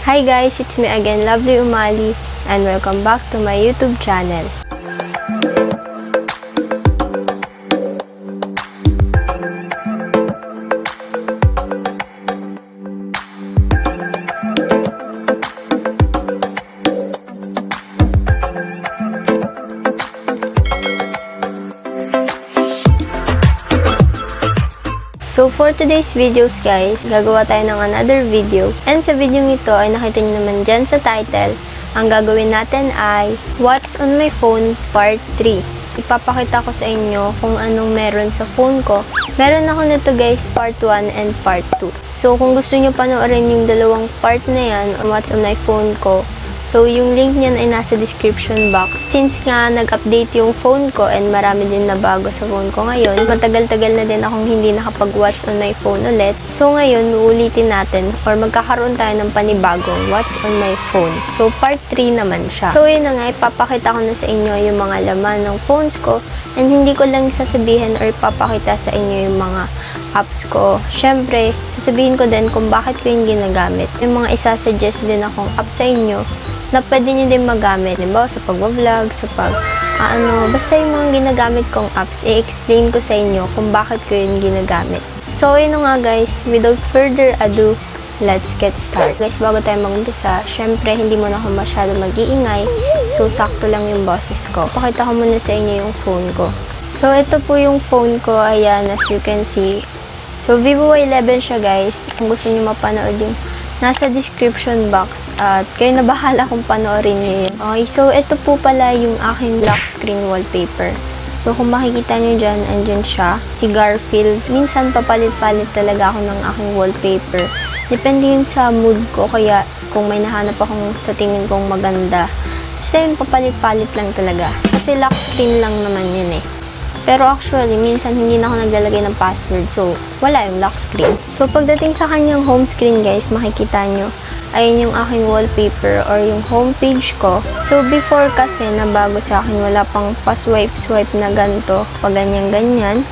Hi guys, it's me again, Lovely Umali, and welcome back to my YouTube channel. So for today's videos guys, gagawa tayo ng another video. And sa video ito ay nakita nyo naman dyan sa title, ang gagawin natin ay What's on my phone part 3. Ipapakita ko sa inyo kung anong meron sa phone ko. Meron ako nito guys, part 1 and part 2. So kung gusto nyo panoorin yung dalawang part na yan, What's on my phone ko, so, yung link niyan ay nasa description box. Since nga nag-update yung phone ko and marami din na bago sa phone ko ngayon, matagal-tagal na din akong hindi nakapag-watch on my phone ulit. So, ngayon, uulitin natin or magkakaroon tayo ng panibagong what's on my phone. So, part 3 naman siya. So, yun na nga, ipapakita ko na sa inyo yung mga laman ng phones ko and hindi ko lang sasabihin or ipapakita sa inyo yung mga apps ko. Syempre, sasabihin ko din kung bakit ko yung ginagamit. Yung mga isasuggest din akong apps sa inyo na pwede nyo din magamit. Diba? Sa pag-vlog, sa basta yung mga ginagamit kong apps, i-explain ko sa inyo kung bakit ko yun ginagamit. So, yun nga guys, without further ado, let's get started. Guys, bago tayo mag-umpisa, syempre, hindi muna ako masyado mag-iingay. So, sakto lang yung boses ko. Pakita ko muna sa inyo yung phone ko. So, ito po yung phone ko. Ayan, as you can see. So, Vivo Y11 siya guys. Kung gusto nyo mapanood yung nasa description box at kayo na bahala kung panoorin nyo yun. Okay, so ito po pala yung aking lock screen wallpaper. So kung makikita nyo dyan, andyan siya, si Garfield. Minsan papalit-palit talaga ako ng aking wallpaper. Depende yun sa mood ko, kaya kung may nahanap akong sa tingin kong maganda, basta yun papalit-palit lang talaga. Kasi lock screen lang naman yun eh. Pero actually, minsan hindi na ako naglalagay ng password. So, wala yung lock screen. So, pagdating sa kanyang home screen, guys, makikita nyo, ayun yung aking wallpaper or yung homepage ko. So, before kasi, na bago sa akin, wala pang pa-swipe-swipe na ganito, pag ganyan-ganyan.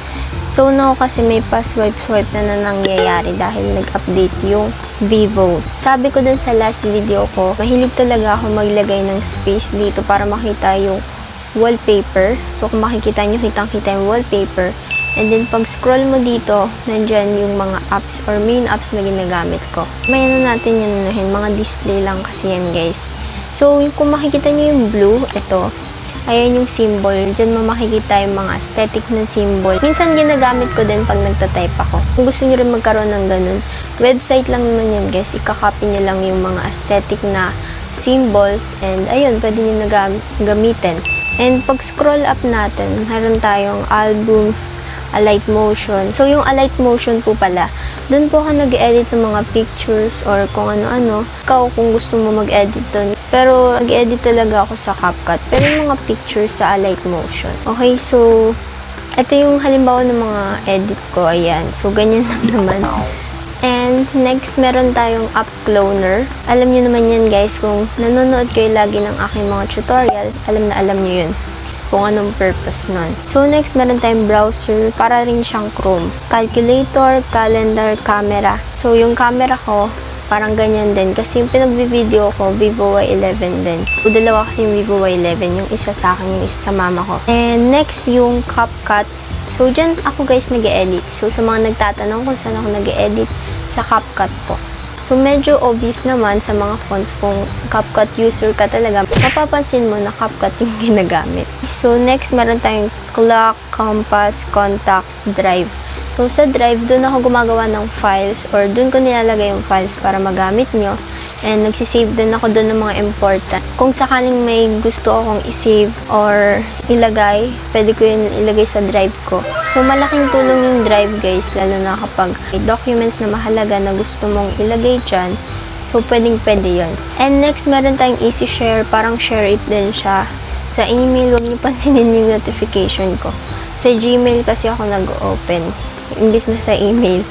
So, now kasi may pa-swipe-swipe na nangyayari dahil nag-update yung Vivo. Sabi ko dun sa last video ko, mahilig talaga ako maglagay ng space dito para makita yung wallpaper. So, kung makikita nyo, kitang-kita yung wallpaper. And then, pag scroll mo dito, nandyan yung mga apps or main apps na ginagamit ko. May natin yan, mga display lang kasi yan, guys. So, kung makikita nyo yung blue, ito, ayan yung symbol. Dyan mo makikita yung mga aesthetic na symbol. Minsan, ginagamit ko din pag nagtatype ako. Kung gusto nyo rin magkaroon ng ganun, website lang naman yan, guys. Ika-copy nyo lang yung mga aesthetic na symbols. And, ayun, pwede nyo na gamitin. And pag scroll up natin, meron tayong albums, Alight Motion. So, yung Alight Motion po pala, dun po ako nag-edit ng mga pictures or kung ano-ano. Ikaw, kung gusto mo mag-edit dun. Pero, nag-edit talaga ako sa CapCut. Pero yung mga pictures sa Alight Motion. Okay, so, ito yung halimbawa ng mga edit ko. Ayan. So, ganyan lang naman. And next, meron tayong app cloner. Alam nyo naman yan guys, kung nanonood kayo lagi ng aking mga tutorial, alam nyo yun kung anong purpose nun. So next, meron tayong browser, para rin siyang Chrome. Calculator, calendar, camera. So yung camera ko, parang ganyan din. Kasi yung pinag-video ko, Vivo Y11 din. So, dalawa kasi yung Vivo Y11, yung isa sa akin, yung isa sa mama ko. And next, yung CapCut. So, dyan ako guys nag-edit. So, sa mga nagtatanong kung saan ako nag-edit, sa CapCut po. So, medyo obvious naman sa mga fonts kung CapCut user ka talaga, mapapansin mo na CapCut yung ginagamit. So, next, meron tayong clock, compass, contacts, drive. So, sa drive, doon ako gumagawa ng files or doon ko nilalagay yung files para magamit nyo. And nagsisave din ako doon ng mga important. Kung sakaling may gusto akong isave or ilagay, pwede ko yun ilagay sa drive ko. So, malaking tulong yung drive guys, lalo na kapag may documents na mahalaga na gusto mong ilagay dyan. So, pwede yun. And next, meron tayong easy share. Parang share it din siya. Sa email, huwag niyo pansinin yung notification ko. Sa Gmail kasi ako nag-open. Imbis na sa email.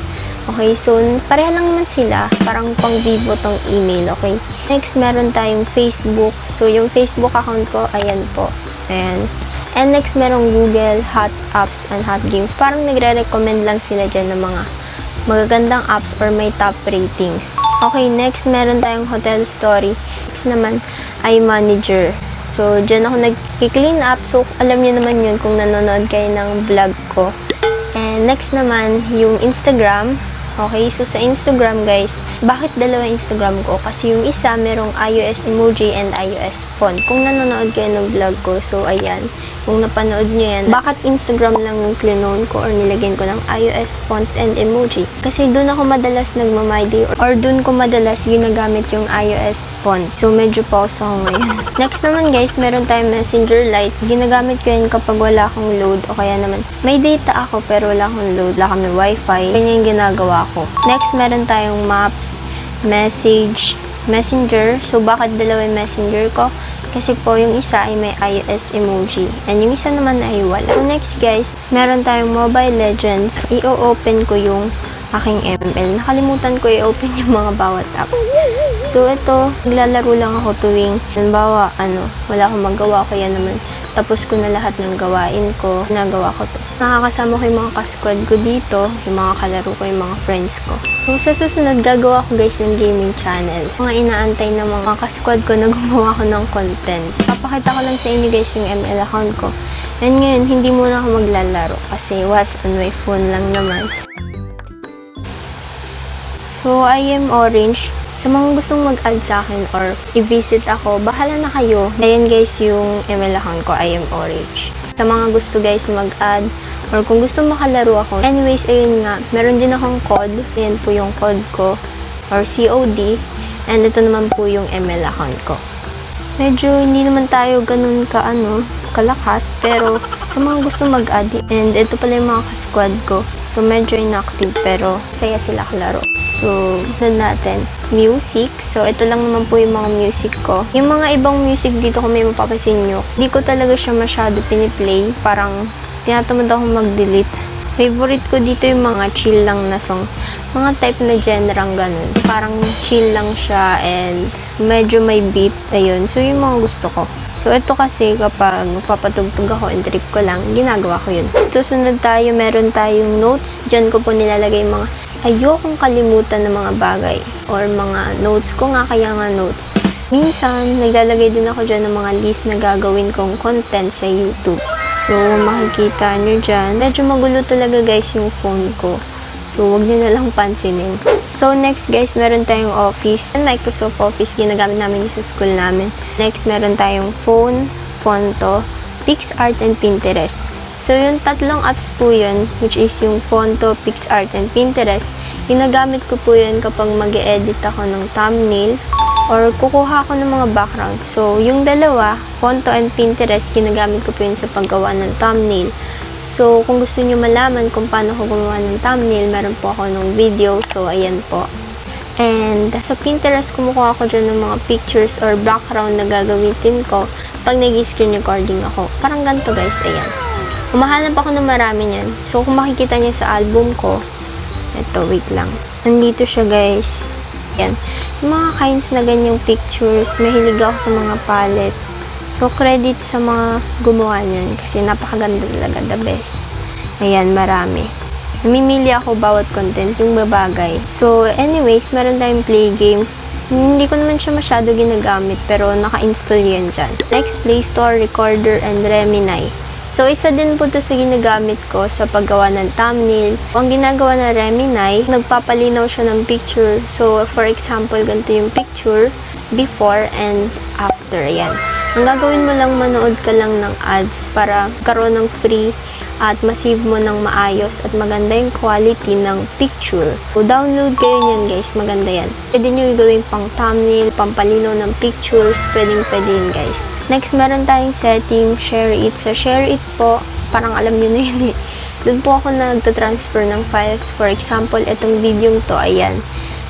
Okay, so pareha lang naman sila. Parang pang Vivo tong email, okay? Next, meron tayong Facebook. So, yung Facebook account ko, ayan po. Ayan. And next, merong Google, Hot Apps, and Hot Games. Parang nagre-recommend lang sila dyan ng mga magagandang apps or may top ratings. Okay, next meron tayong hotel story. Next naman ay manager. So, dyan ako nag-clean up. So, alam niyo naman yun kung nanonood kayo ng vlog ko. And next naman, yung Instagram. Okay, so sa Instagram guys, bakit dalawa Instagram ko? Kasi yung isa merong iOS emoji and iOS font. Kung nanonood kayo ng vlog ko, so ayan, kung napanood nyo yan, bakit Instagram lang yung clinone ko or nilagyan ko ng iOS font and emoji? Kasi doon ako madalas nagmamay-day or doon ko madalas ginagamit yung iOS font. So medyo pause ako ngayon. Next naman guys, meron tayong Messenger Lite. Ginagamit ko yan kapag wala akong load o kaya naman may data ako pero wala akong load, wala kami wifi. Ganyan yung ginagawa ko. Next, meron tayong Maps, Message, Messenger. So, bakit dalawa yung Messenger ko? Kasi po, yung isa ay may iOS emoji. And yung isa naman ay wala. So, next guys, meron tayong Mobile Legends. I-open ko yung aking ML. Nakalimutan ko i-open yung mga bawat apps. So, ito, naglalaro lang ako tuwing, halimbawa, wala akong magawa, kaya naman, tapos ko na lahat ng gawain ko, nagawa ko to. Nakakasama ko yung mga kasquad ko dito, yung mga kalaro ko, yung mga friends ko. So, sa susunod, gagawa ko guys ng gaming channel. Mga inaantay na mga kasquad ko na gumawa ko ng content. Papakita ko lang sa inyo guys yung ML account ko. And ngayon, hindi muna ako maglalaro kasi what's on my phone lang naman. So, I am Orange. Sa mga gustong mag-add sa akin or i-visit ako, bahala na kayo. Ayan guys yung ML account ko, I am Orange. Sa mga gusto guys mag-add or kung gusto makalaro ako. Anyways, ayun nga, meron din akong code. Ayan po yung code ko or COD. And ito naman po yung ML account ko. Medyo hindi naman tayo ganun kalakas. Pero sa mga gusto mag-add, and ito pala yung mga ka-squad ko. So medyo inactive pero saya sila kalaro. So, sunod natin, music. So, ito lang naman po yung mga music ko. Yung mga ibang music dito kung may mapapansin nyo, di ko talaga siya masyado piniplay. Parang, tinatamad akong mag-delete. Favorite ko dito yung mga chill lang na song. Mga type na genre ganun. Parang chill lang siya and medyo may beat. Ayun. So, yung mga gusto ko. So, ito kasi kapag papatugtog ako and trip ko lang, ginagawa ko yun. Susunod tayo, meron tayong notes. Diyan ko po nilalagay mga ayokong kalimutan ng mga bagay or mga notes ko nga, kaya nga notes. Minsan, naglalagay din ako dyan ng mga list na gagawin kong content sa YouTube. So, makikita nyo dyan. Medyo magulo talaga guys yung phone ko. So, wag nyo na lang pansinin. So, next guys, meron tayong Office. Microsoft Office, ginagamit namin sa school namin. Next, meron tayong phone, Fonto, PixArt, and Pinterest. So, yung tatlong apps po yun, which is yung Fonto, PixArt, and Pinterest, ginagamit ko po yun kapag mag-edit ako ng thumbnail or kukuha ako ng mga background. So, yung dalawa, Fonto and Pinterest, ginagamit ko po yun sa paggawa ng thumbnail. So, kung gusto nyo malaman kung paano ko gumawa ng thumbnail, meron po ako ng video. So, ayan po. And sa Pinterest, kumukuha ako dyan ng mga pictures or background na gagamitin ko pag nag-screen recording ako. Parang ganito guys, ayan. Umahanap ako ng marami niyan. So, kung makikita niyo sa album ko, eto, wait lang. Nandito siya, guys. Yan. Yung mga kinds na ganyang pictures, mahilig ako sa mga palette. So, credit sa mga gumawa niyan kasi napakaganda talaga, the best. Ayan, marami. Namimili ako bawat content, yung babagay. So, anyways, meron tayong play games. Hindi ko naman siya masyado ginagamit, pero naka-install yan dyan. Next, Play Store, Recorder, and Remini. So, isa din po ito sa ginagamit ko sa paggawa ng thumbnail. Ang ginagawa na Remini, nagpapalinaw siya ng picture. So, for example, ganito yung picture, before and after. Yan. Ang gagawin mo lang, manood ka lang ng ads para karoon ng free at masave mo ng maayos at maganda yung quality ng picture. So, download kayo niyan guys, maganda yan. Pwede nyo gawin pang thumbnail, pampalinaw ng pictures, pwede yun guys. Next, meron tayong setting, share it. Sa share it po, parang alam nyo na yun eh. Doon po ako nagtatransfer ng files. For example, itong video to, ayan.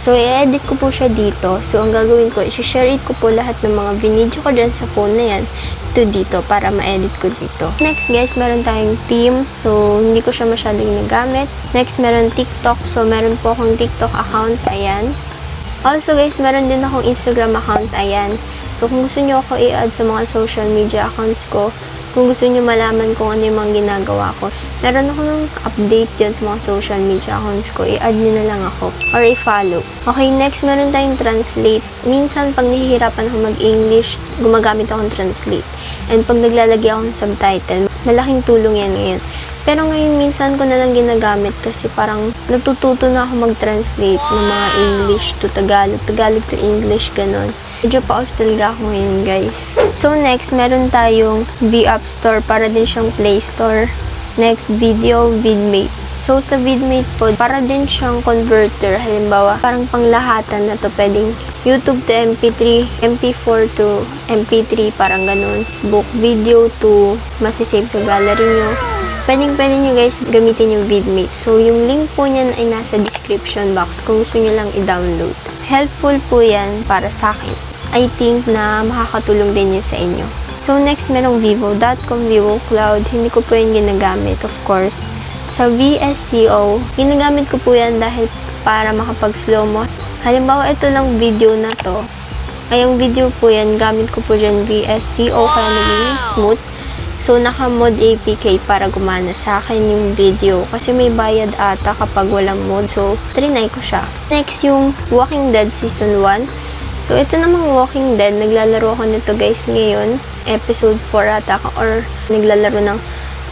So, i-edit ko po siya dito. So, ang gagawin ko, i-share it ko po lahat ng mga video ko dyan sa phone na yan to dito para ma-edit ko dito. Next, guys, meron tayong Teams. So, hindi ko siya masyado ginagamit. Next, meron TikTok. So, meron po akong TikTok account. Ayan. Also, guys, meron din akong Instagram account. Ayan. So, kung gusto nyo ako i-add sa mga social media accounts ko, kung gusto nyo malaman kung ano yung mga ginagawa ko, meron ako ng update dyan sa mga social media accounts ko, i-add nyo na lang ako or i-follow. Okay, next meron tayong translate. Minsan pag nahihirapan ako mag-English, gumagamit ako ng translate. And pag naglalagay ako ng subtitle, malaking tulong yan ngayon. Pero ngayon, minsan ko na lang ginagamit kasi parang natututo na ako mag-translate ng mga English to Tagalog, Tagalog to English, ganon. Medyo paus talaga ako ngayon, guys. So, next, meron tayong V-App Store para din siyang Play Store. Next, video, VidMate. So, sa VidMate po, para din siyang converter. Halimbawa, parang panglahatan na to. Pwedeng YouTube to MP3, MP4 to MP3, parang ganun. Book video to masisave sa gallery nyo. Pwede nyo guys gamitin yung VidMate. So, yung link po niyan ay nasa description box kung gusto nyo lang i-download. Helpful po yan para sa akin. I think na makakatulong din yan sa inyo. So, next merong Vivo.com, Vivo Cloud. Hindi ko po yan ginagamit, of course. Sa VSCO, ginagamit ko po yan dahil para makapag-slow mo. Halimbawa, ito lang video na to. Ay, yung video po yan, gamit ko po dyan VSCO kaya naging smooth. So, naka-mod APK para gumana sa akin yung video. Kasi may bayad ata kapag walang mod. So, trinay ko siya. Next, yung Walking Dead Season 1. So, ito namang Walking Dead. Naglalaro ako nito guys ngayon. Episode 4 ata or naglalaro ng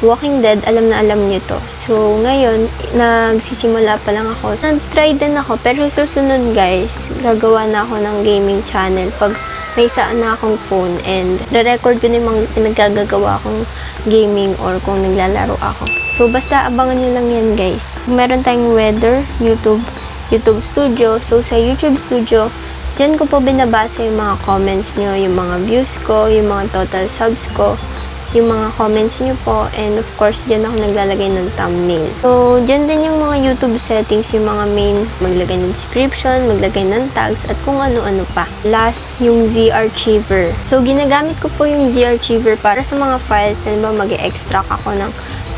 Walking Dead. Alam na alam nyo to. So, ngayon, nagsisimula pa lang ako. So, try din ako. Pero susunod guys, gagawa na ako ng gaming channel. Pag may isa na akong phone and re-record ko na yung mga pinagagagawa akong gaming or kung naglalaro ako. So, basta abangan nyo lang yan guys. Meron tayong weather, YouTube Studio. So, sa YouTube Studio, dyan ko po binabasa yung mga comments nyo, yung mga views ko, yung mga total subs ko, yung mga comments nyo po, and of course, dyan ako naglalagay ng thumbnail. So, dyan din yung mga YouTube settings, yung mga main, maglagay ng description, maglagay ng tags, at kung ano-ano pa. Last, yung Z-Archiver. So, ginagamit ko po yung Z-Archiver para sa mga files, halimbawa mag-extract ako ng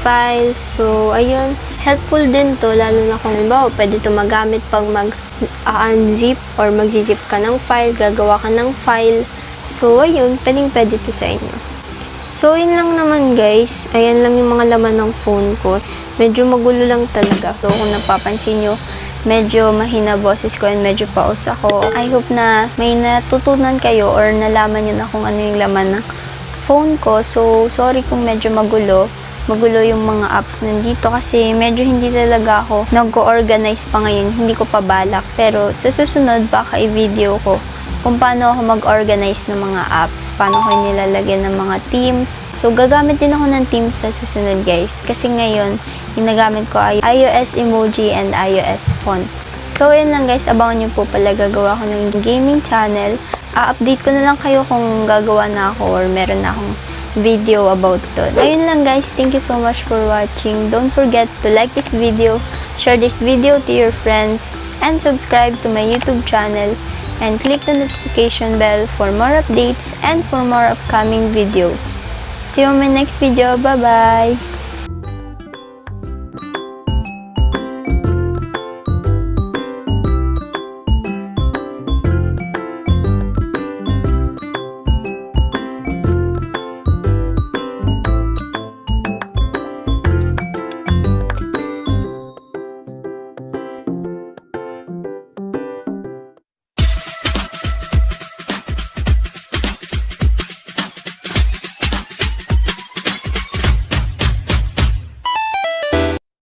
files. So, ayun, helpful din to, lalo na kung halimbawa, pwede to magamit pag mag-unzip or mag-zip ka ng file, gagawa ka ng file. So, ayun, pwede to sa inyo. So, yun lang naman guys. Ayan lang yung mga laman ng phone ko. Medyo magulo lang talaga. So, kung napapansin nyo, medyo mahina boses ko and medyo paus ako. I hope na may natutunan kayo or nalaman nyo na kung ano yung laman ng phone ko. So, sorry kung medyo magulo. Magulo yung mga apps nandito kasi medyo hindi talaga ako nag-organize pa ngayon. Hindi ko pa balak. Pero sa susunod, baka i-video ko kung paano ako mag-organize ng mga apps, paano ko nilalagyan ng mga themes. So, gagamit din ako ng themes sa susunod guys. Kasi ngayon, ginagamit ko ay iOS emoji and iOS font. So, yun lang guys. Abangan nyo po pala gagawa ko ng gaming channel. A-update ko na lang kayo kung gagawa na ako or meron na akong video about to. Ayun lang guys. Thank you so much for watching. Don't forget to like this video, share this video to your friends, and subscribe to my YouTube channel. And click the notification bell for more updates and for more upcoming videos. See you on my next video. Bye-bye!